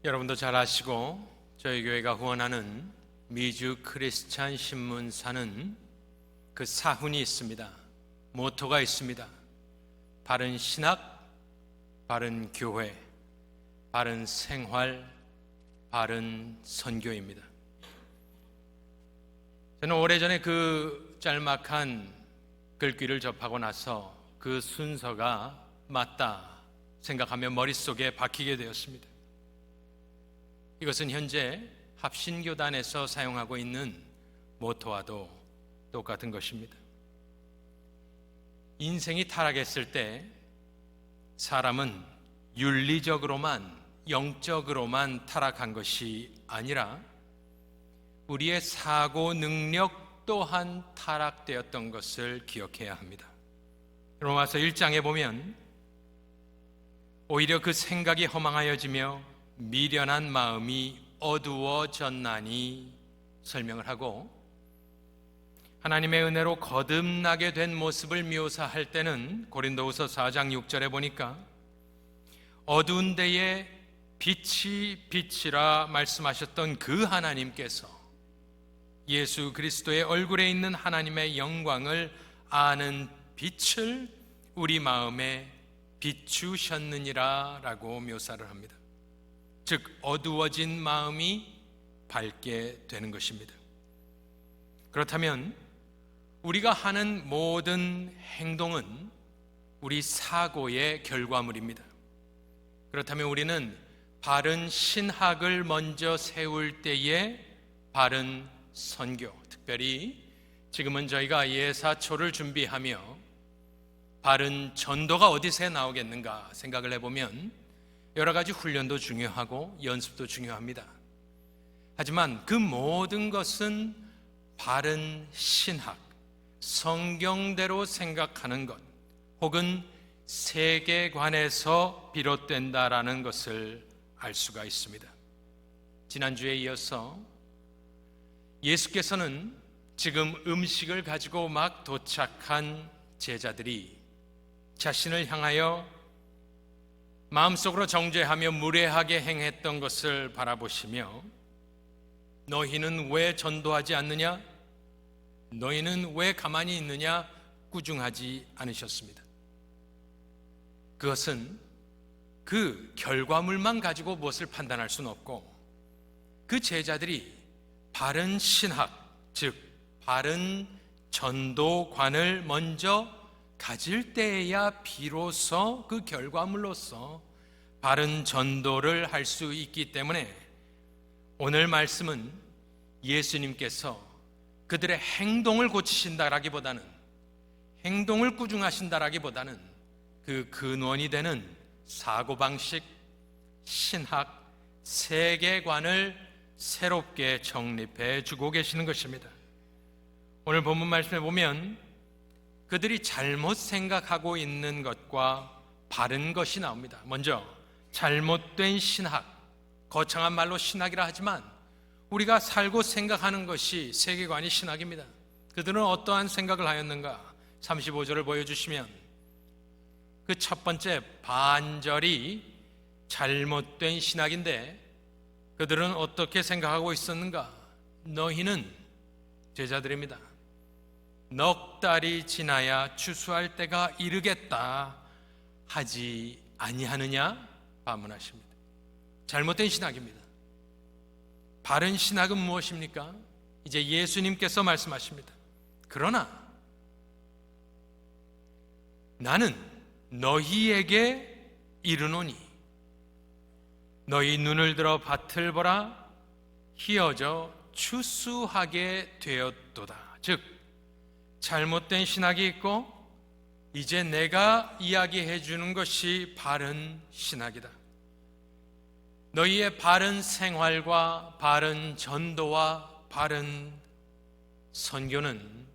여러분도 잘 아시고 저희 교회가 후원하는 미주 크리스찬 신문사는 그 사훈이 있습니다. 모토가 있습니다. 바른 신학, 바른 교회, 바른 생활, 바른 선교입니다. 저는 오래전에 그 짤막한 글귀를 접하고 나서 그 순서가 맞다 생각하며 머릿속에 박히게 되었습니다. 이것은 현재 합신교단에서 사용하고 있는 모토와도 똑같은 것입니다. 인생이 타락했을 때 사람은 윤리적으로만, 영적으로만 타락한 것이 아니라 우리의 사고 능력 또한 타락되었던 것을 기억해야 합니다. 로마서 1장에 보면 오히려 그 생각이 허망하여지며 미련한 마음이 어두워졌나니 설명을 하고, 하나님의 은혜로 거듭나게 된 모습을 묘사할 때는 고린도후서 4장 6절에 보니까 어두운 데에 빛이 빛이라 말씀하셨던 그 하나님께서 예수 그리스도의 얼굴에 있는 하나님의 영광을 아는 빛을 우리 마음에 비추셨느니라 라고 묘사를 합니다. 즉 어두워진 마음이 밝게 되는 것입니다. 그렇다면 우리가 하는 모든 행동은 우리 사고의 결과물입니다. 그렇다면 우리는 바른 신학을 먼저 세울 때에 바른 선교, 특별히 지금은 저희가 예사초를 준비하며 바른 전도가 어디서 나오겠는가 생각을 해보면 여러 가지 훈련도 중요하고 연습도 중요합니다. 하지만 그 모든 것은 바른 신학, 성경대로 생각하는 것 혹은 세계관에서 비롯된다라는 것을 알 수가 있습니다. 지난주에 이어서 예수께서는 지금 음식을 가지고 막 도착한 제자들이 자신을 향하여 마음속으로 정죄하며 무례하게 행했던 것을 바라보시며 너희는 왜 전도하지 않느냐? 너희는 왜 가만히 있느냐? 꾸중하지 않으셨습니다. 그것은 그 결과물만 가지고 무엇을 판단할 수는 없고 그 제자들이 바른 신학, 즉 바른 전도관을 먼저 가질 때에야 비로소 그 결과물로서 바른 전도를 할 수 있기 때문에 오늘 말씀은 예수님께서 그들의 행동을 고치신다라기보다는, 행동을 꾸중하신다라기보다는 그 근원이 되는 사고방식, 신학, 세계관을 새롭게 정립해 주고 계시는 것입니다. 오늘 본문 말씀에 보면 그들이 잘못 생각하고 있는 것과 바른 것이 나옵니다. 먼저 잘못된 신학, 거창한 말로 신학이라 하지만 우리가 살고 생각하는 것이 세계관이 신학입니다. 그들은 어떠한 생각을 하였는가? 35절을 보여주시면 그 첫 번째 반절이 잘못된 신학인데 그들은 어떻게 생각하고 있었는가? 너희는, 제자들입니다, 넉 달이 지나야 추수할 때가 이르겠다 하지 아니하느냐? 반문하십니다. 잘못된 신학입니다. 바른 신학은 무엇입니까? 이제 예수님께서 말씀하십니다. 그러나 나는 너희에게 이르노니 너희 눈을 들어 밭을 보라, 희어져 추수하게 되었도다. 즉 잘못된 신학이 있고 이제 내가 이야기해 주는 것이 바른 신학이다. 너희의 바른 생활과 바른 전도와 바른 선교는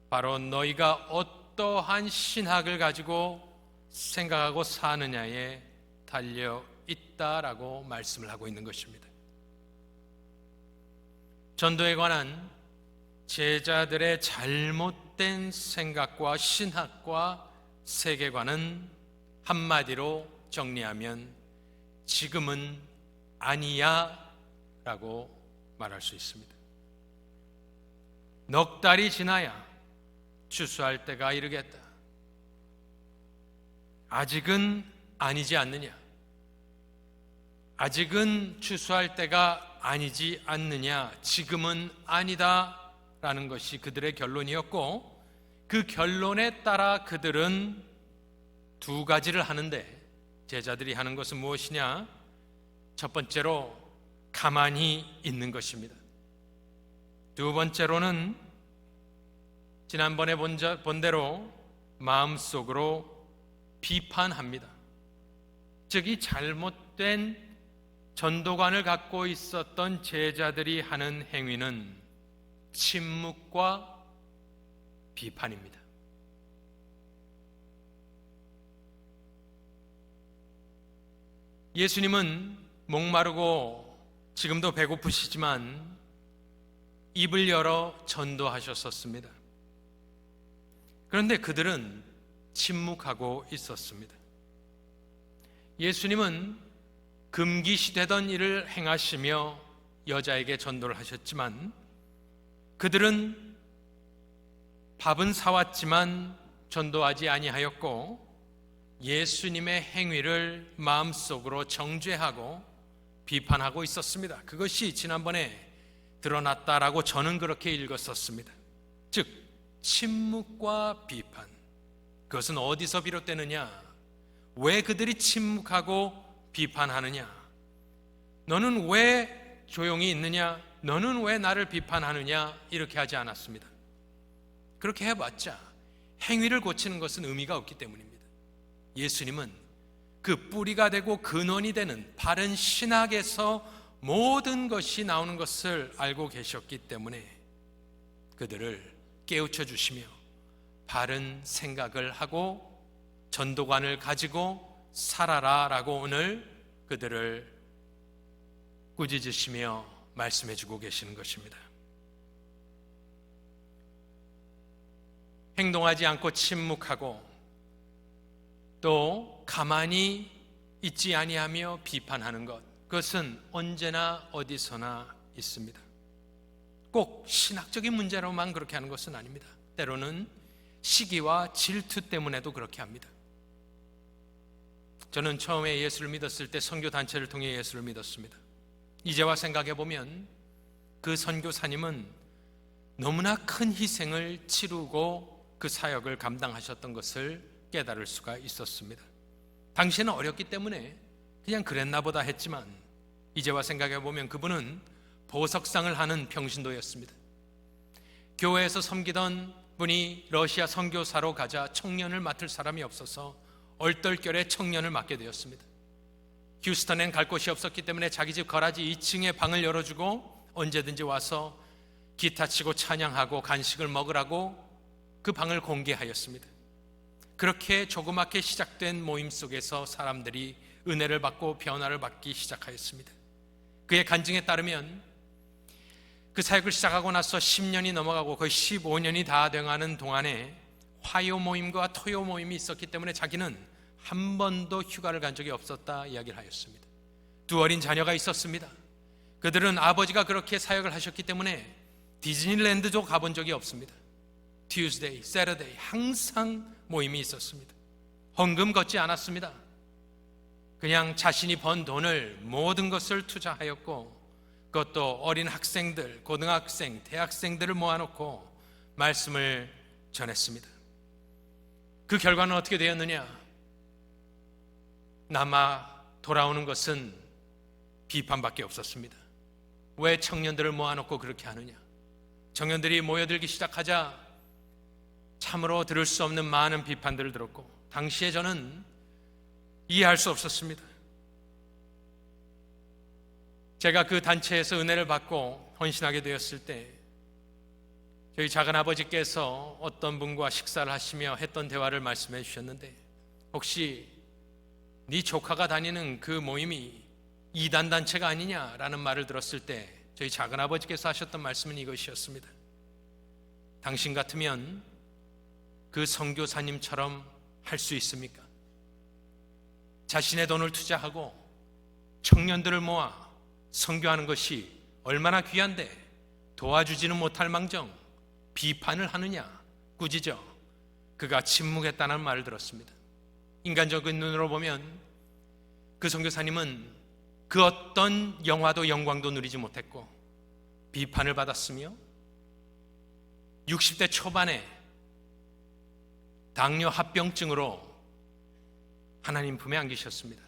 바로 너희가 어떠한 신학을 가지고 생각하고 사느냐에 달려 있다라고 말씀을 하고 있는 것입니다. 전도에 관한 제자들의 잘못된 생각과 신학과 세계관은 한마디로 정리하면 지금은 아니야 라고 말할 수 있습니다. 넉 달이 지나야 추수할 때가 이르겠다. 아직은 아니지 않느냐? 아직은 추수할 때가 아니지 않느냐? 지금은 아니다 라는 것이 그들의 결론이었고, 그 결론에 따라 그들은 두 가지를 하는데, 제자들이 하는 것은 무엇이냐? 첫 번째로 가만히 있는 것입니다. 두 번째로는 지난번에 본 대로 마음속으로 비판합니다. 즉, 이 잘못된 전도관을 갖고 있었던 제자들이 하는 행위는 침묵과 비판입니다. 예수님은 목마르고 지금도 배고프시지만 입을 열어 전도하셨었습니다. 그런데 그들은 침묵하고 있었습니다. 예수님은 금기시되던 일을 행하시며 여자에게 전도를 하셨지만, 그들은 밥은 사왔지만 전도하지 아니하였고, 예수님의 행위를 마음속으로 정죄하고 비판하고 있었습니다. 그것이 지난번에 드러났다라고 저는 그렇게 읽었었습니다. 즉, 침묵과 비판. 그것은 어디서 비롯되느냐? 왜 그들이 침묵하고 비판하느냐? 너는 왜 조용히 있느냐? 너는 왜 나를 비판하느냐? 이렇게 하지 않았습니다. 그렇게 해봤자 행위를 고치는 것은 의미가 없기 때문입니다. 예수님은 그 뿌리가 되고 근원이 되는 바른 신학에서 모든 것이 나오는 것을 알고 계셨기 때문에 그들을 깨우쳐 주시며 바른 생각을 하고 전도관을 가지고 살아라 라고 오늘 그들을 꾸짖으시며 말씀해 주고 계시는 것입니다. 행동하지 않고 침묵하고 또 가만히 있지 아니하며 비판하는 것, 그것은 언제나 어디서나 있습니다. 꼭 신학적인 문제로만 그렇게 하는 것은 아닙니다. 때로는 시기와 질투 때문에도 그렇게 합니다. 저는 처음에 예수를 믿었을 때 선교단체를 통해 예수를 믿었습니다. 이제와 생각해보면 그 선교사님은 너무나 큰 희생을 치르고 그 사역을 감당하셨던 것을 깨달을 수가 있었습니다. 당시에는 어렸기 때문에 그냥 그랬나 보다 했지만, 이제와 생각해보면 그분은 보석상을 하는 평신도였습니다. 교회에서 섬기던 분이 러시아 선교사로 가자 청년을 맡을 사람이 없어서 얼떨결에 청년을 맡게 되었습니다. 휴스턴엔 갈 곳이 없었기 때문에 자기 집 거라지 2층에 방을 열어주고 언제든지 와서 기타 치고 찬양하고 간식을 먹으라고 그 방을 공개하였습니다. 그렇게 조그맣게 시작된 모임 속에서 사람들이 은혜를 받고 변화를 받기 시작하였습니다. 그의 간증에 따르면 그 사역을 시작하고 나서 10년이 넘어가고 거의 15년이 다 돼가는 동안에 화요 모임과 토요 모임이 있었기 때문에 자기는 한 번도 휴가를 간 적이 없었다 이야기를 하였습니다. 두 어린 자녀가 있었습니다. 그들은 아버지가 그렇게 사역을 하셨기 때문에 디즈니랜드도 가본 적이 없습니다. Tuesday, Saturday 항상 모임이 있었습니다. 헌금 걷지 않았습니다. 그냥 자신이 번 돈을 모든 것을 투자하였고, 그것도 어린 학생들, 고등학생, 대학생들을 모아놓고 말씀을 전했습니다. 그 결과는 어떻게 되었느냐? 남아 돌아오는 것은 비판밖에 없었습니다. 왜 청년들을 모아놓고 그렇게 하느냐? 청년들이 모여들기 시작하자 참으로 들을 수 없는 많은 비판들을 들었고, 당시에 저는 이해할 수 없었습니다. 제가 그 단체에서 은혜를 받고 헌신하게 되었을 때 저희 작은아버지께서 어떤 분과 식사를 하시며 했던 대화를 말씀해 주셨는데, 혹시 네 조카가 다니는 그 모임이 이단 단체가 아니냐라는 말을 들었을 때 저희 작은아버지께서 하셨던 말씀은 이것이었습니다. 당신 같으면 그 선교사님처럼 할 수 있습니까? 자신의 돈을 투자하고 청년들을 모아 선교하는 것이 얼마나 귀한데 도와주지는 못할 망정 비판을 하느냐, 꾸짖어 그가 침묵했다는 말을 들었습니다. 인간적인 눈으로 보면 그 선교사님은 그 어떤 영화도 영광도 누리지 못했고 비판을 받았으며 60대 초반에 당뇨 합병증으로 하나님 품에 안기셨습니다.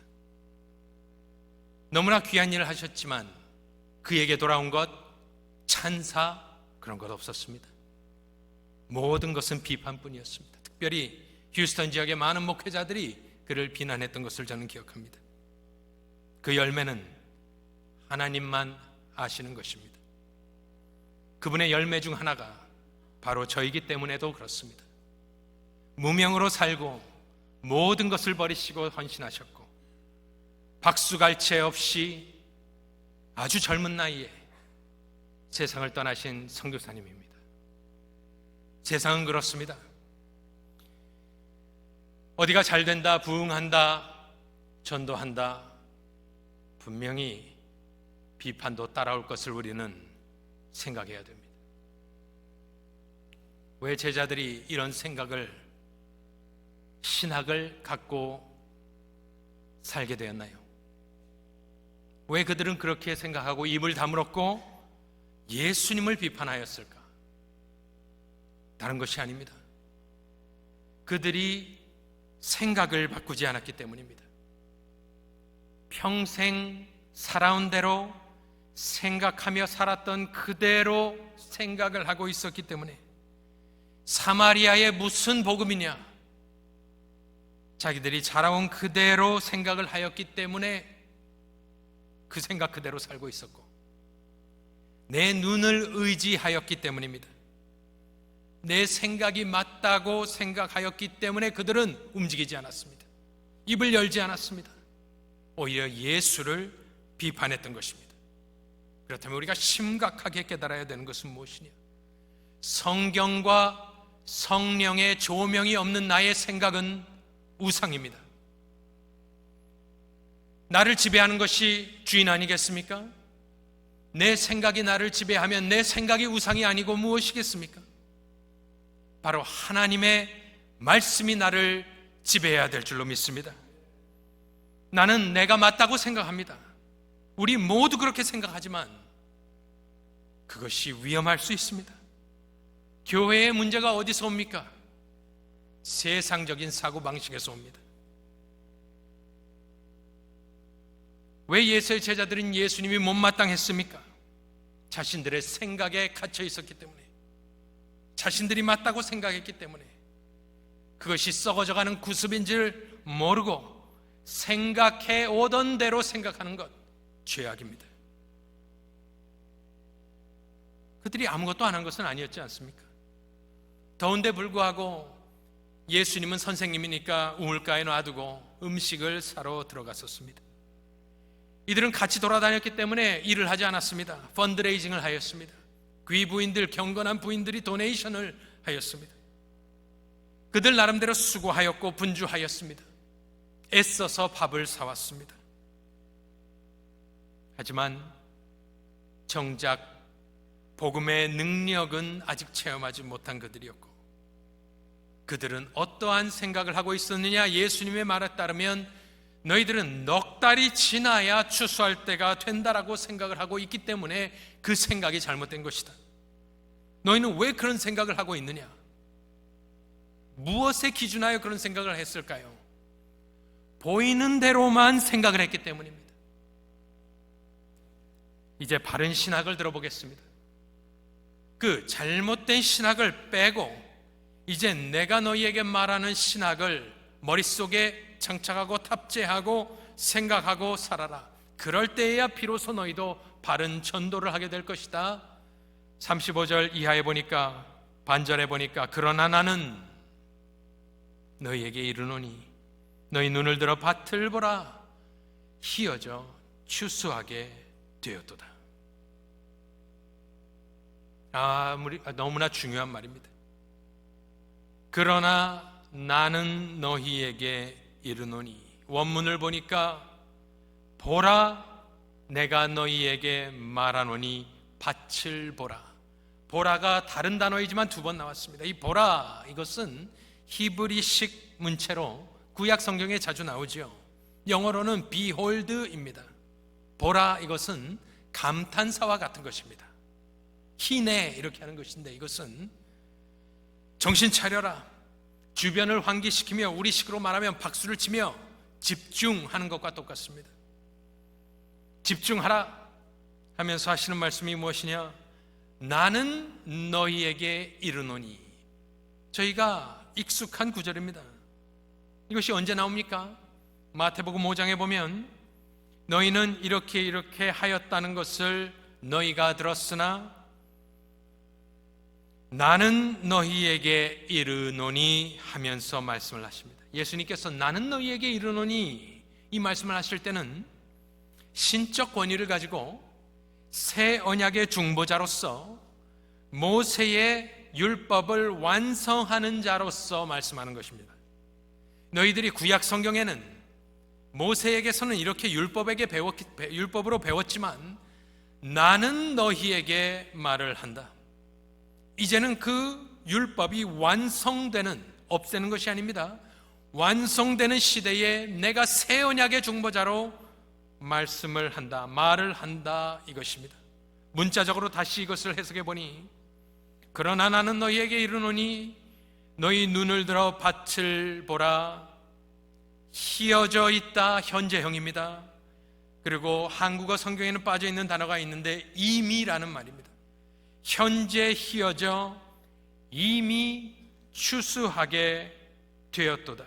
너무나 귀한 일을 하셨지만 그에게 돌아온 것 찬사 그런 것 없었습니다. 모든 것은 비판뿐이었습니다. 특별히 휴스턴 지역의 많은 목회자들이 그를 비난했던 것을 저는 기억합니다. 그 열매는 하나님만 아시는 것입니다. 그분의 열매 중 하나가 바로 저이기 때문에도 그렇습니다. 무명으로 살고 모든 것을 버리시고 헌신하셨고 박수갈채 없이 아주 젊은 나이에 세상을 떠나신 선교사님입니다. 세상은 그렇습니다. 어디가 잘 된다, 부흥한다, 전도한다, 분명히 비판도 따라올 것을 우리는 생각해야 됩니다. 왜 제자들이 이런 신학을 갖고 살게 되었나요? 왜 그들은 그렇게 생각하고 입을 다물었고 예수님을 비판하였을까? 다른 것이 아닙니다. 그들이 생각을 바꾸지 않았기 때문입니다. 평생 살아온 대로 생각하며 살았던 그대로 생각을 하고 있었기 때문에 사마리아에 무슨 복음이냐? 자기들이 자라온 그대로 생각을 하였기 때문에 그 생각 그대로 살고 있었고 내 눈을 의지하였기 때문입니다. 내 생각이 맞다고 생각하였기 때문에 그들은 움직이지 않았습니다. 입을 열지 않았습니다. 오히려 예수를 비판했던 것입니다. 그렇다면 우리가 심각하게 깨달아야 되는 것은 무엇이냐? 성경과 성령의 조명이 없는 나의 생각은 우상입니다. 나를 지배하는 것이 주인 아니겠습니까? 내 생각이 나를 지배하면 내 생각이 우상이 아니고 무엇이겠습니까? 바로 하나님의 말씀이 나를 지배해야 될 줄로 믿습니다. 나는 내가 맞다고 생각합니다. 우리 모두 그렇게 생각하지만 그것이 위험할 수 있습니다. 교회의 문제가 어디서 옵니까? 세상적인 사고방식에서 옵니다. 왜 예수의 제자들은 예수님이 못마땅했습니까? 자신들의 생각에 갇혀 있었기 때문에, 자신들이 맞다고 생각했기 때문에, 그것이 썩어져가는 구습인 줄 모르고 생각해 오던 대로 생각하는 것, 죄악입니다. 그들이 아무것도 안 한 것은 아니었지 않습니까? 더운데 불구하고 예수님은 선생님이니까 우물가에 놔두고 음식을 사러 들어갔었습니다. 이들은 같이 돌아다녔기 때문에 일을 하지 않았습니다. 펀드레이징을 하였습니다. 귀부인들, 경건한 부인들이 도네이션을 하였습니다. 그들 나름대로 수고하였고 분주하였습니다. 애써서 밥을 사왔습니다. 하지만 정작 복음의 능력은 아직 체험하지 못한 그들이었고, 그들은 어떠한 생각을 하고 있었느냐? 예수님의 말에 따르면 너희들은 넉 달이 지나야 추수할 때가 된다라고 생각을 하고 있기 때문에 그 생각이 잘못된 것이다. 너희는 왜 그런 생각을 하고 있느냐? 무엇에 기준하여 그런 생각을 했을까요? 보이는 대로만 생각을 했기 때문입니다. 이제 바른 신학을 들어보겠습니다. 그 잘못된 신학을 빼고 이제 내가 너희에게 말하는 신학을 머릿속에 장착하고 탑재하고 생각하고 살아라. 그럴 때에야 비로소 너희도 바른 전도를 하게 될 것이다. 35절 이하에 보니까, 반절에 보니까, 그러나 나는 너희에게 이르노니 너희 눈을 들어 밭을 보라. 희어져 추수하게 되었도다. 너무나 중요한 말입니다. 그러나 나는 너희에게 이르노니, 원문을 보니까 보라, 내가 너희에게 말하노니 밭을 보라. 보라가 다른 단어이지만 두 번 나왔습니다. 이 보라, 이것은 히브리식 문체로 구약 성경에 자주 나오죠. 영어로는 behold입니다. 보라, 이것은 감탄사와 같은 것입니다. 희내, 이렇게 하는 것인데, 이것은 정신 차려라, 주변을 환기시키며 우리식으로 말하면 박수를 치며 집중하는 것과 똑같습니다. 집중하라 하면서 하시는 말씀이 무엇이냐? 나는 너희에게 이르노니. 저희가 익숙한 구절입니다. 이것이 언제 나옵니까? 마태복음 5장에 보면 너희는 이렇게 하였다는 것을 너희가 들었으나 나는 너희에게 이르노니 하면서 말씀을 하십니다. 예수님께서 나는 너희에게 이르노니 이 말씀을 하실 때는 신적 권위를 가지고 새 언약의 중보자로서 모세의 율법을 완성하는 자로서 말씀하는 것입니다. 너희들이 구약 성경에는 모세에게서는 이렇게 율법으로 배웠지만 나는 너희에게 말을 한다. 이제는 그 율법이 완성되는, 없애는 것이 아닙니다. 완성되는 시대에 내가 새 언약의 중보자로 말씀을 한다, 말을 한다, 이것입니다. 문자적으로 다시 이것을 해석해 보니 그러나 나는 너희에게 이르노니 너희 눈을 들어 밭을 보라. 휘어져 있다, 현재형입니다. 그리고 한국어 성경에는 빠져 있는 단어가 있는데 이미라는 말입니다. 현재 휘어져 이미 추수하게 되었도다.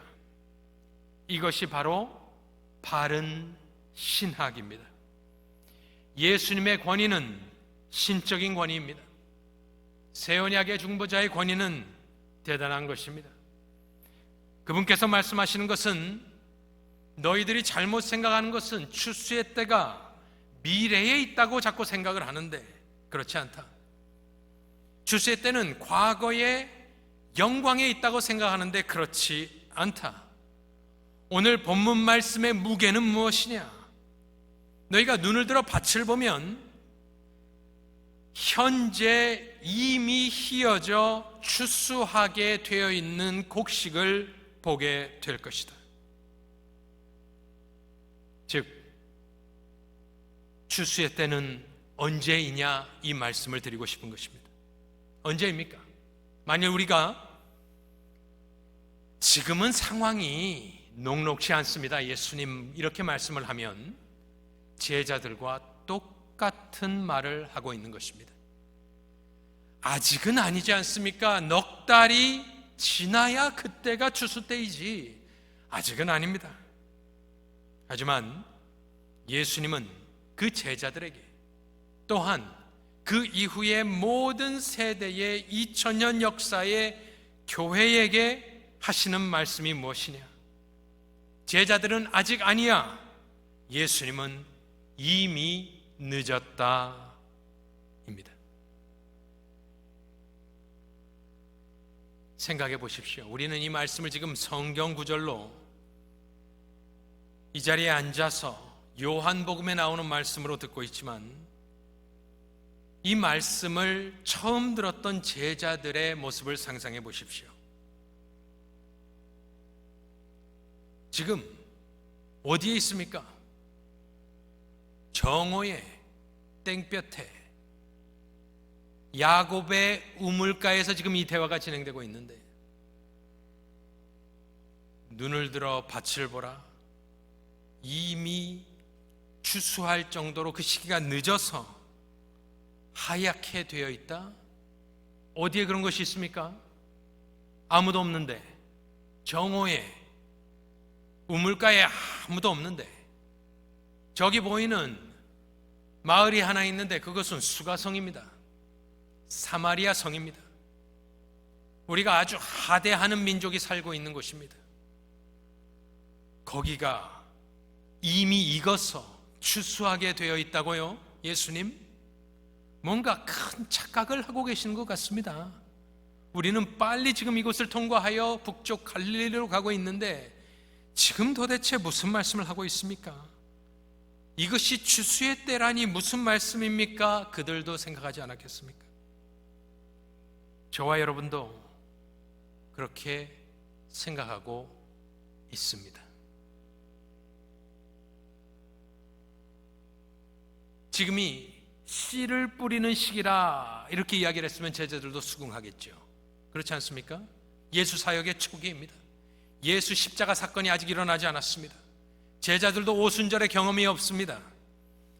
이것이 바로 바른 신학입니다. 예수님의 권위는 신적인 권위입니다. 새 언약의 중보자의 권위는 대단한 것입니다. 그분께서 말씀하시는 것은 너희들이 잘못 생각하는 것은 추수의 때가 미래에 있다고 자꾸 생각을 하는데 그렇지 않다. 추수의 때는 과거의 영광에 있다고 생각하는데 그렇지 않다. 오늘 본문 말씀의 무게는 무엇이냐? 너희가 눈을 들어 밭을 보면 현재 이미 휘어져 추수하게 되어 있는 곡식을 보게 될 것이다. 즉, 추수의 때는 언제이냐, 이 말씀을 드리고 싶은 것입니다. 언제입니까? 만일 우리가 지금은 상황이 녹록지 않습니다, 예수님 이렇게 말씀을 하면 제자들과 똑같은 말을 하고 있는 것입니다. 아직은 아니지 않습니까? 넉 달이 지나야 그때가 추수 때이지 아직은 아닙니다. 하지만 예수님은 그 제자들에게 또한 그 이후의 모든 세대의 2000년 역사의 교회에게 하시는 말씀이 무엇이냐? 제자들은 아직 아니야. 예수님은 이미 늦었다 입니다. 생각해 보십시오. 우리는 이 말씀을 지금 성경 구절로 이 자리에 앉아서 요한복음에 나오는 말씀으로 듣고 있지만 이 말씀을 처음 들었던 제자들의 모습을 상상해 보십시오. 지금 어디에 있습니까? 정오의 땡볕에 야곱의 우물가에서 지금 이 대화가 진행되고 있는데 눈을 들어 밭을 보라. 이미 추수할 정도로 그 시기가 늦어서 하얗게 되어 있다. 어디에 그런 것이 있습니까? 아무도 없는데, 정오에 우물가에 아무도 없는데, 저기 보이는 마을이 하나 있는데 그것은 수가성입니다. 사마리아 성입니다. 우리가 아주 하대하는 민족이 살고 있는 곳입니다. 거기가 이미 익어서 추수하게 되어 있다고요? 예수님? 뭔가 큰 착각을 하고 계시는 것 같습니다. 우리는 빨리 지금 이곳을 통과하여 북쪽 갈릴리로 가고 있는데 지금 도대체 무슨 말씀을 하고 있습니까? 이것이 추수의 때라니 무슨 말씀입니까? 그들도 생각하지 않았겠습니까? 저와 여러분도 그렇게 생각하고 있습니다. 지금이 씨를 뿌리는 시기라 이렇게 이야기를 했으면 제자들도 수긍하겠죠. 그렇지 않습니까? 예수 사역의 초기입니다. 예수 십자가 사건이 아직 일어나지 않았습니다. 제자들도 오순절의 경험이 없습니다.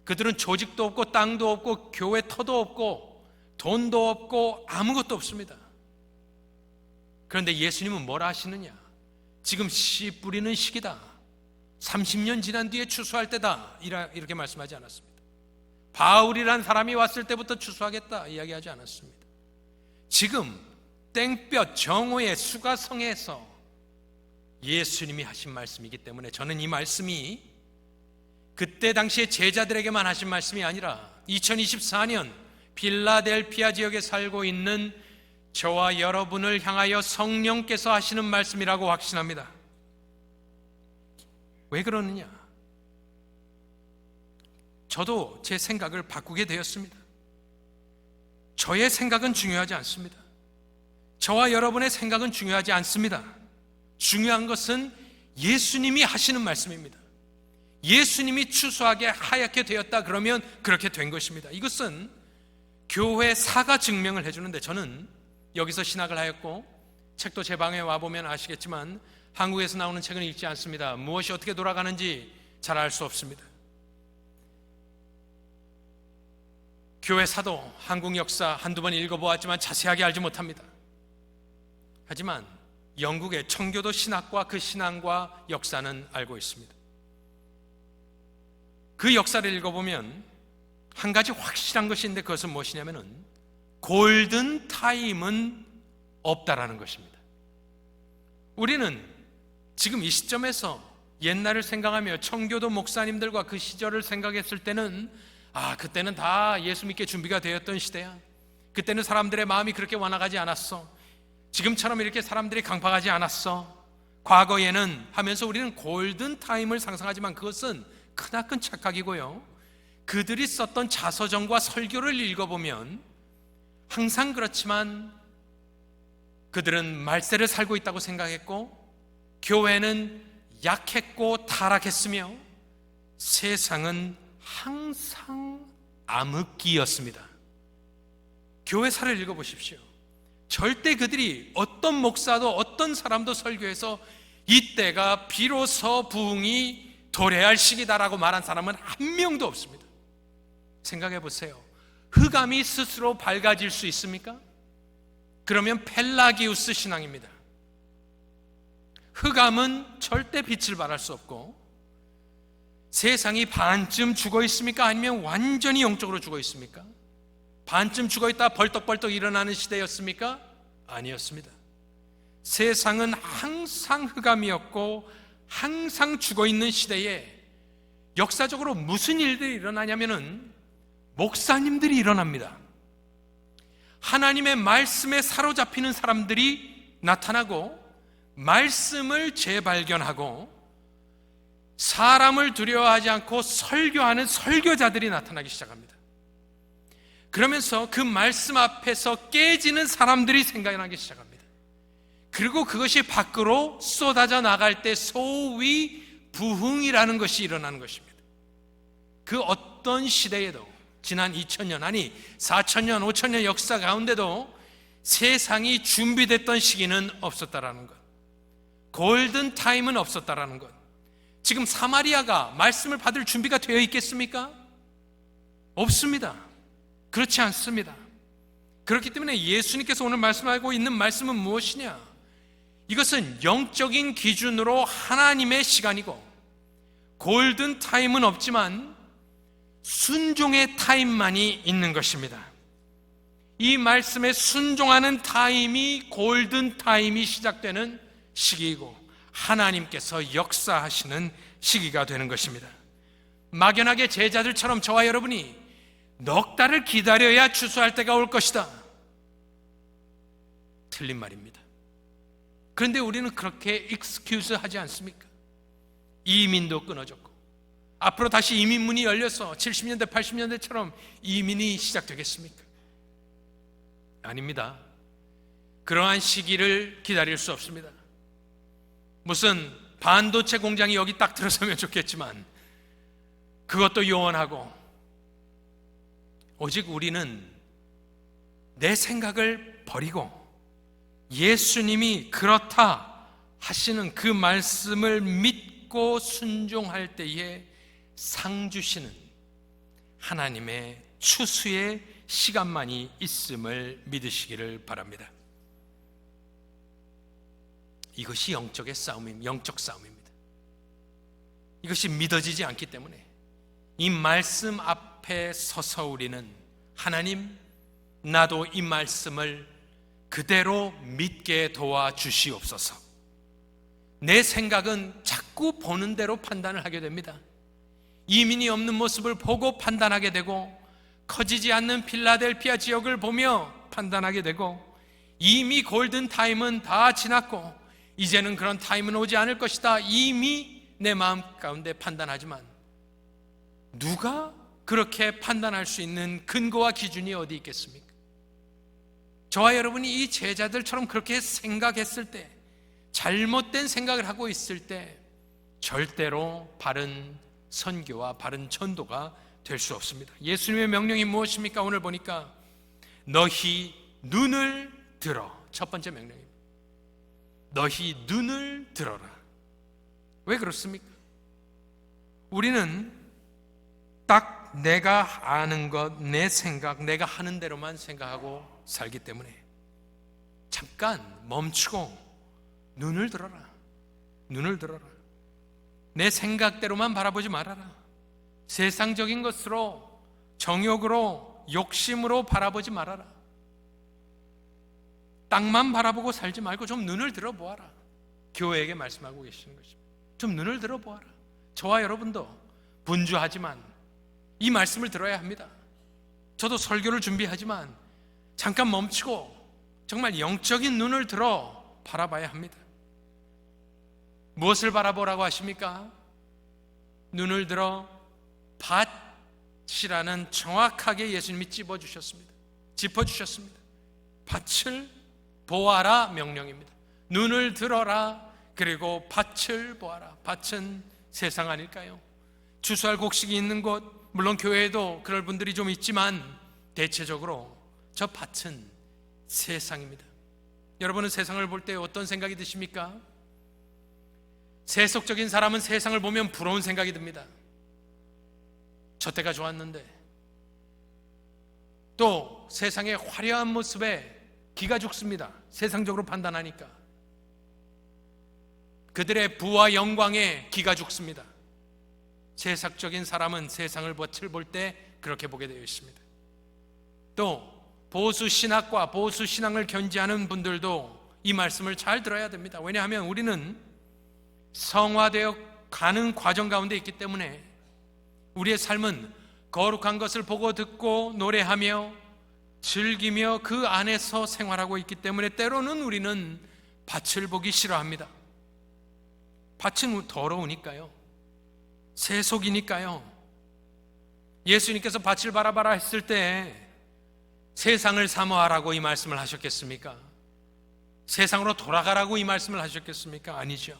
그들은 조직도 없고 땅도 없고 교회 터도 없고 돈도 없고 아무것도 없습니다. 그런데 예수님은 뭐라 하시느냐? 지금 씨 뿌리는 시기다. 30년 지난 뒤에 추수할 때다. 이렇게 말씀하지 않았습니다. 바울이란 사람이 왔을 때부터 추수하겠다 이야기하지 않았습니다. 지금 땡볕 정오의 수가성에서 예수님이 하신 말씀이기 때문에 저는 이 말씀이 그때 당시에 제자들에게만 하신 말씀이 아니라 2024년 필라델피아 지역에 살고 있는 저와 여러분을 향하여 성령께서 하시는 말씀이라고 확신합니다. 왜 그러느냐? 저도 제 생각을 바꾸게 되었습니다. 저의 생각은 중요하지 않습니다. 저와 여러분의 생각은 중요하지 않습니다. 중요한 것은 예수님이 하시는 말씀입니다. 예수님이 추수하게 하얗게 되었다 그러면 그렇게 된 것입니다. 이것은 교회사가 증명을 해주는데, 저는 여기서 신학을 하였고 책도 제 방에 와보면 아시겠지만 한국에서 나오는 책은 읽지 않습니다. 무엇이 어떻게 돌아가는지 잘 알 수 없습니다. 교회사도 한국 역사 한두 번 읽어보았지만 자세하게 알지 못합니다. 하지만 영국의 청교도 신학과 그 신앙과 역사는 알고 있습니다. 그 역사를 읽어보면 한 가지 확실한 것이 있는데, 그것은 무엇이냐면은 골든 타임은 없다라는 것입니다. 우리는 지금 이 시점에서 옛날을 생각하며 청교도 목사님들과 그 시절을 생각했을 때는 그때는 다 예수 믿게 준비가 되었던 시대야. 그때는 사람들의 마음이 그렇게 완악하지 않았어. 지금처럼 이렇게 사람들이 강팍하지 않았어. 과거에는 하면서 우리는 골든타임을 상상하지만 그것은 크나큰 착각이고요. 그들이 썼던 자서전과 설교를 읽어보면 항상 그렇지만 그들은 말세를 살고 있다고 생각했고 교회는 약했고 타락했으며 세상은 항상 암흑기였습니다. 교회사를 읽어보십시오. 절대 그들이 어떤 목사도 어떤 사람도 설교해서 이때가 비로소 부흥이 도래할 시기다라고 말한 사람은 한 명도 없습니다. 생각해 보세요. 흑암이 스스로 밝아질 수 있습니까? 그러면 펠라기우스 신앙입니다. 흑암은 절대 빛을 발할 수 없고, 세상이 반쯤 죽어 있습니까? 아니면 완전히 영적으로 죽어 있습니까? 반쯤 죽어 있다 벌떡벌떡 일어나는 시대였습니까? 아니었습니다. 세상은 항상 흑암이었고 항상 죽어 있는 시대에 역사적으로 무슨 일들이 일어나냐면은 목사님들이 일어납니다. 하나님의 말씀에 사로잡히는 사람들이 나타나고 말씀을 재발견하고 사람을 두려워하지 않고 설교하는 설교자들이 나타나기 시작합니다. 그러면서 그 말씀 앞에서 깨지는 사람들이 생겨나기 시작합니다. 그리고 그것이 밖으로 쏟아져 나갈 때 소위 부흥이라는 것이 일어나는 것입니다. 그 어떤 시대에도 지난 2000년 아니 4000년 5000년 역사 가운데도 세상이 준비됐던 시기는 없었다라는 것, 골든타임은 없었다라는 것. 지금 사마리아가 말씀을 받을 준비가 되어 있겠습니까? 없습니다. 그렇지 않습니다. 그렇기 때문에 예수님께서 오늘 말씀하고 있는 말씀은 무엇이냐? 이것은 영적인 기준으로 하나님의 시간이고 골든타임은 없지만 순종의 타임만이 있는 것입니다. 이 말씀에 순종하는 타임이 골든타임이 시작되는 시기이고 하나님께서 역사하시는 시기가 되는 것입니다. 막연하게 제자들처럼 저와 여러분이 넉 달을 기다려야 추수할 때가 올 것이다, 틀린 말입니다. 그런데 우리는 그렇게 익스큐즈 하지 않습니까? 이민도 끊어졌고 앞으로 다시 이민문이 열려서 70년대, 80년대처럼 이민이 시작되겠습니까? 아닙니다. 그러한 시기를 기다릴 수 없습니다. 무슨 반도체 공장이 여기 딱 들어서면 좋겠지만 그것도 요원하고, 오직 우리는 내 생각을 버리고 예수님이 그렇다 하시는 그 말씀을 믿고 순종할 때에 상 주시는 하나님의 추수의 시간만이 있음을 믿으시기를 바랍니다. 이것이 영적 싸움입니다. 이것이 믿어지지 않기 때문에 이 말씀 앞에 서서 우리는 하나님, 나도 이 말씀을 그대로 믿게 도와주시옵소서. 내 생각은 자꾸 보는 대로 판단을 하게 됩니다. 이민이 없는 모습을 보고 판단하게 되고, 커지지 않는 필라델피아 지역을 보며 판단하게 되고, 이미 골든타임은 다 지났고 이제는 그런 타임은 오지 않을 것이다, 이미 내 마음 가운데 판단하지만, 누가 그렇게 판단할 수 있는 근거와 기준이 어디 있겠습니까? 저와 여러분이 이 제자들처럼 그렇게 생각했을 때, 잘못된 생각을 하고 있을 때 절대로 바른 선교와 바른 전도가 될 수 없습니다. 예수님의 명령이 무엇입니까? 오늘 보니까 너희 눈을 들어, 첫 번째 명령입니다. 너희 눈을 들어라. 왜 그렇습니까? 우리는 딱 내가 아는 것, 내 생각, 내가 하는 대로만 생각하고 살기 때문에 잠깐 멈추고 눈을 들어라. 눈을 들어라. 내 생각대로만 바라보지 말아라. 세상적인 것으로, 정욕으로, 욕심으로 바라보지 말아라. 땅만 바라보고 살지 말고 좀 눈을 들어보아라. 교회에게 말씀하고 계시는 것입니다. 좀 눈을 들어보아라. 저와 여러분도 분주하지만 이 말씀을 들어야 합니다. 저도 설교를 준비하지만 잠깐 멈추고 정말 영적인 눈을 들어 바라봐야 합니다. 무엇을 바라보라고 하십니까? 눈을 들어 밭이라는 정확하게 예수님이 짚어주셨습니다. 밭을 보아라 명령입니다. 눈을 들어라. 그리고 밭을 보아라. 밭은 세상 아닐까요? 추수할 곡식이 있는 곳, 물론 교회에도 그럴 분들이 좀 있지만 대체적으로 저 밭은 세상입니다. 여러분은 세상을 볼 때 어떤 생각이 드십니까? 세속적인 사람은 세상을 보면 부러운 생각이 듭니다. 저 때가 좋았는데. 또 세상의 화려한 모습에 기가 죽습니다. 세상적으로 판단하니까. 그들의 부와 영광에 기가 죽습니다. 세상적인 사람은 세상을 볼 때 그렇게 보게 되어 있습니다. 또 보수 신학과 보수 신앙을 견지하는 분들도 이 말씀을 잘 들어야 됩니다. 왜냐하면 우리는 성화되어 가는 과정 가운데 있기 때문에 우리의 삶은 거룩한 것을 보고 듣고 노래하며 즐기며 그 안에서 생활하고 있기 때문에 때로는 우리는 밭을 보기 싫어합니다. 밭은 더러우니까요. 세속이니까요. 예수님께서 밭을 바라봐라 했을 때 세상을 사모하라고 이 말씀을 하셨겠습니까? 세상으로 돌아가라고 이 말씀을 하셨겠습니까? 아니죠.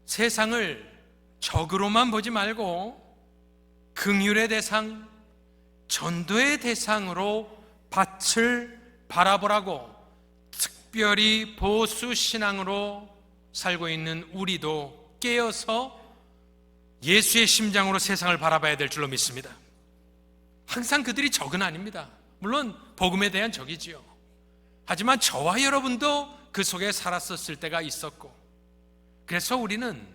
세상을 적으로만 보지 말고 긍휼의 대상, 전도의 대상으로 밭을 바라보라고, 특별히 보수 신앙으로 살고 있는 우리도 깨어서 예수의 심장으로 세상을 바라봐야 될 줄로 믿습니다. 항상 그들이 적은 아닙니다. 물론 복음에 대한 적이지요. 하지만 저와 여러분도 그 속에 살았었을 때가 있었고, 그래서 우리는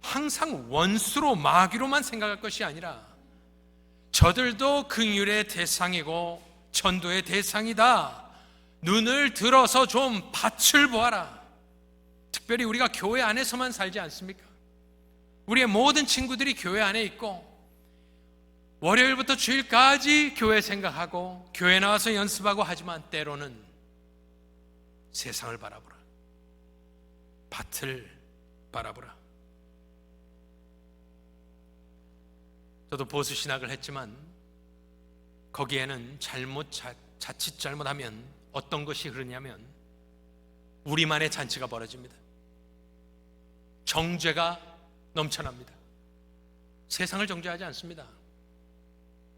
항상 원수로, 마귀로만 생각할 것이 아니라 저들도 긍휼의 대상이고 전도의 대상이다. 눈을 들어서 좀 밭을 보아라. 특별히 우리가 교회 안에서만 살지 않습니까? 우리의 모든 친구들이 교회 안에 있고 월요일부터 주일까지 교회 생각하고 교회 나와서 연습하고 하지만 때로는 세상을 바라보라. 밭을 바라보라. 저도 보수 신학을 했지만 거기에는 자칫 잘못하면 어떤 것이 흐르냐면 우리만의 잔치가 벌어집니다. 정죄가 넘쳐납니다. 세상을 정죄하지 않습니다.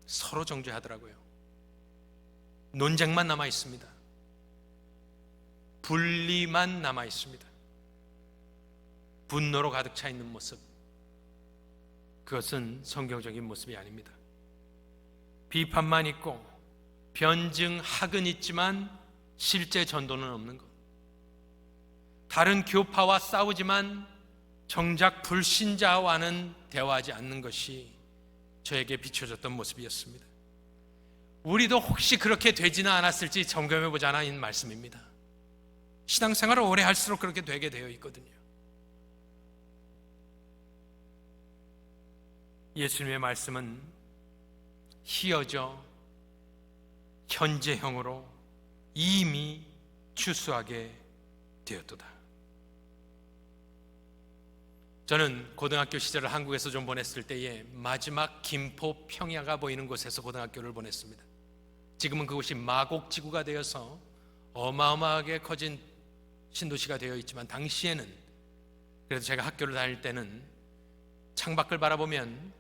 서로 정죄하더라고요. 논쟁만 남아 있습니다. 분리만 남아 있습니다. 분노로 가득 차 있는 모습, 그것은 성경적인 모습이 아닙니다. 비판만 있고 변증학은 있지만 실제 전도는 없는 것, 다른 교파와 싸우지만 정작 불신자와는 대화하지 않는 것이 저에게 비춰졌던 모습이었습니다. 우리도 혹시 그렇게 되지는 않았을지 점검해보자는 말씀입니다. 신앙생활을 오래 할수록 그렇게 되게 되어 있거든요. 예수님의 말씀은 희어져 현재형으로 이미 추수하게 되었도다. 저는 고등학교 시절을 한국에서 좀 보냈을 때에 마지막 김포 평야가 보이는 곳에서 고등학교를 보냈습니다. 지금은 그곳이 마곡지구가 되어서 어마어마하게 커진 신도시가 되어 있지만 당시에는, 그래도 제가 학교를 다닐 때는 창밖을 바라보면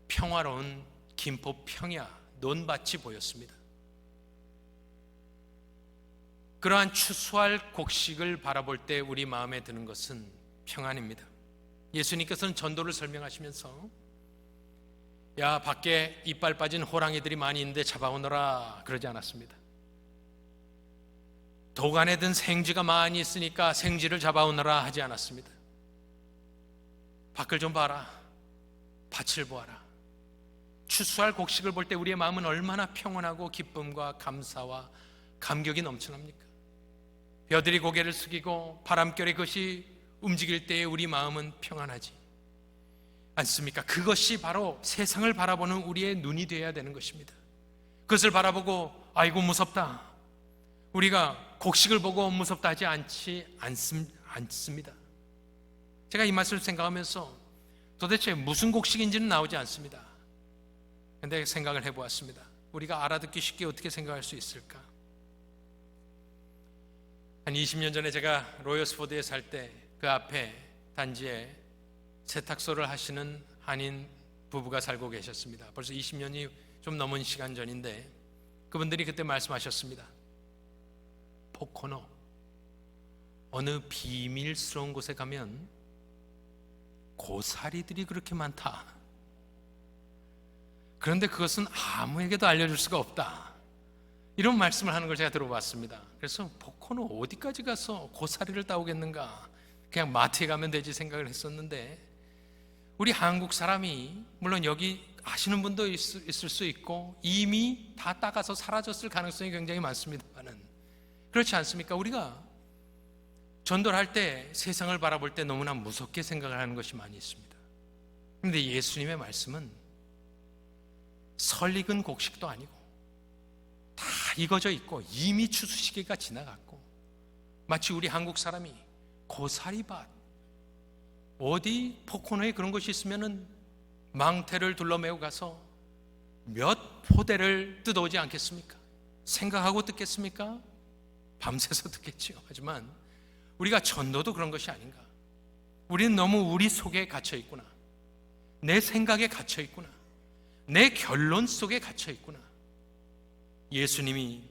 평화로운 김포 평야 논밭이 보였습니다. 그러한 추수할 곡식을 바라볼 때 우리 마음에 드는 것은 평안입니다. 예수님께서는 전도를 설명하시면서 야, 밖에 이빨 빠진 호랑이들이 많이 있는데 잡아오너라 그러지 않았습니다. 도간에 든 생쥐가 많이 있으니까 생쥐를 잡아오너라 하지 않았습니다. 밖을 좀 봐라, 밭을 보아라. 추수할 곡식을 볼 때 우리의 마음은 얼마나 평온하고 기쁨과 감사와 감격이 넘쳐납니까? 벼들이 고개를 숙이고 바람결에 그것이 움직일 때에 우리 마음은 평안하지 않습니까? 그것이 바로 세상을 바라보는 우리의 눈이 되어야 되는 것입니다. 그것을 바라보고 아이고 무섭다, 우리가 곡식을 보고 무섭다 하지 않습니다. 제가 이 말씀을 생각하면서 도대체 무슨 곡식인지는 나오지 않습니다. 그런데 생각을 해보았습니다. 우리가 알아듣기 쉽게 어떻게 생각할 수 있을까? 한 20년 전에 제가 로열스포드에 살 때 그 앞에 단지에 세탁소를 하시는 한인 부부가 살고 계셨습니다. 벌써 20년이 좀 넘은 시간 전인데 그분들이 그때 말씀하셨습니다. 포코노, 어느 비밀스러운 곳에 가면 고사리들이 그렇게 많다. 그런데 그것은 아무에게도 알려줄 수가 없다. 이런 말씀을 하는 걸 제가 들어봤습니다. 그래서 포코노 어디까지 가서 고사리를 따오겠는가, 그냥 마트에 가면 되지 생각을 했었는데, 우리 한국 사람이 물론 여기 아시는 분도 있을 수 있고 이미 다 따가서 사라졌을 가능성이 굉장히 많습니다만은 그렇지 않습니까? 우리가 전도를 할 때 세상을 바라볼 때 너무나 무섭게 생각을 하는 것이 많이 있습니다. 그런데 예수님의 말씀은 설익은 곡식도 아니고 다 익어져 있고 이미 추수 시기가 지나갔고, 마치 우리 한국 사람이 고사리밭, 어디 포코노에 그런 것이 있으면은 망태를 둘러매고 가서 몇 포대를 뜯어오지 않겠습니까? 생각하고 뜯겠습니까? 밤새서 뜯겠지요. 하지만 우리가 전도도 그런 것이 아닌가? 우리는 너무 우리 속에 갇혀 있구나, 내 생각에 갇혀 있구나, 내 결론 속에 갇혀 있구나. 예수님이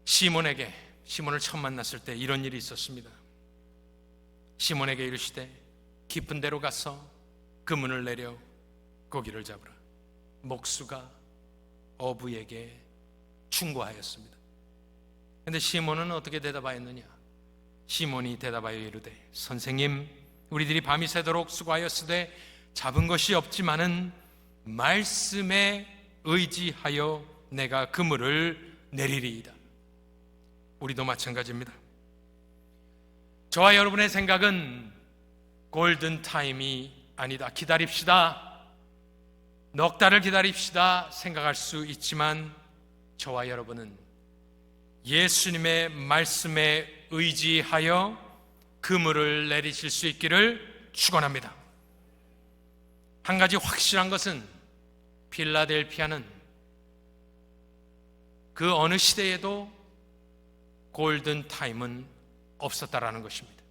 시몬을 처음 만났을 때 이런 일이 있었습니다. 시몬에게 이르시되 깊은 데로 가서 그물을 내려 고기를 잡으라. 목수가 어부에게 충고하였습니다. 그런데 시몬은 어떻게 대답하였느냐? 시몬이 대답하여 이르되 선생님, 우리들이 밤이 새도록 수고하였으되 잡은 것이 없지만은 말씀에 의지하여 내가 그물을 내리리이다. 우리도 마찬가지입니다. 저와 여러분의 생각은 골든타임이 아니다, 기다립시다, 넉 달을 기다립시다 생각할 수 있지만 저와 여러분은 예수님의 말씀에 의지하여 그물을 내리실 수 있기를 축원합니다. 한 가지 확실한 것은 필라델피아는 그 어느 시대에도 골든 타임은 없었다라는 것입니다.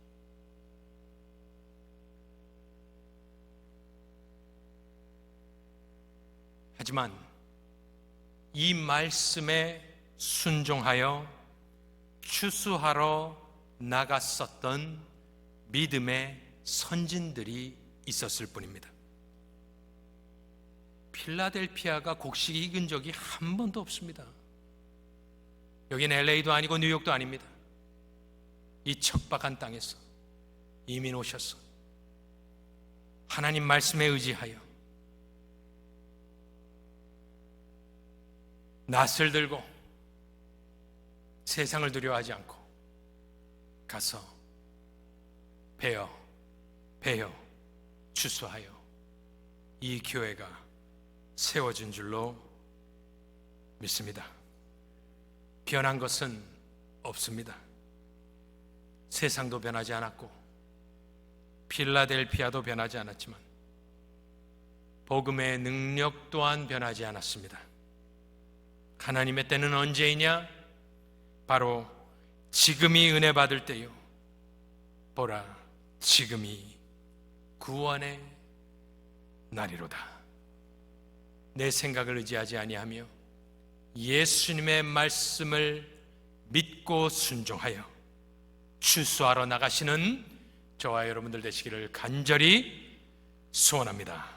하지만 이 말씀에 순종하여 추수하러 나갔었던 믿음의 선진들이 있었을 뿐입니다. 필라델피아가 곡식이 익은 적이 한 번도 없습니다. 여기는 LA도 아니고 뉴욕도 아닙니다. 이 척박한 땅에서 이민 오셔서 하나님 말씀에 의지하여 낫을 들고 세상을 두려워하지 않고 가서 베어 추수하여 이 교회가 세워진 줄로 믿습니다. 변한 것은 없습니다. 세상도 변하지 않았고 필라델피아도 변하지 않았지만 복음의 능력 또한 변하지 않았습니다. 하나님의 때는 언제이냐? 바로 지금이 은혜 받을 때요. 보라, 지금이 구원의 날이로다. 내 생각을 의지하지 아니하며 예수님의 말씀을 믿고 순종하여 추수하러 나가시는 저와 여러분들 되시기를 간절히 소원합니다.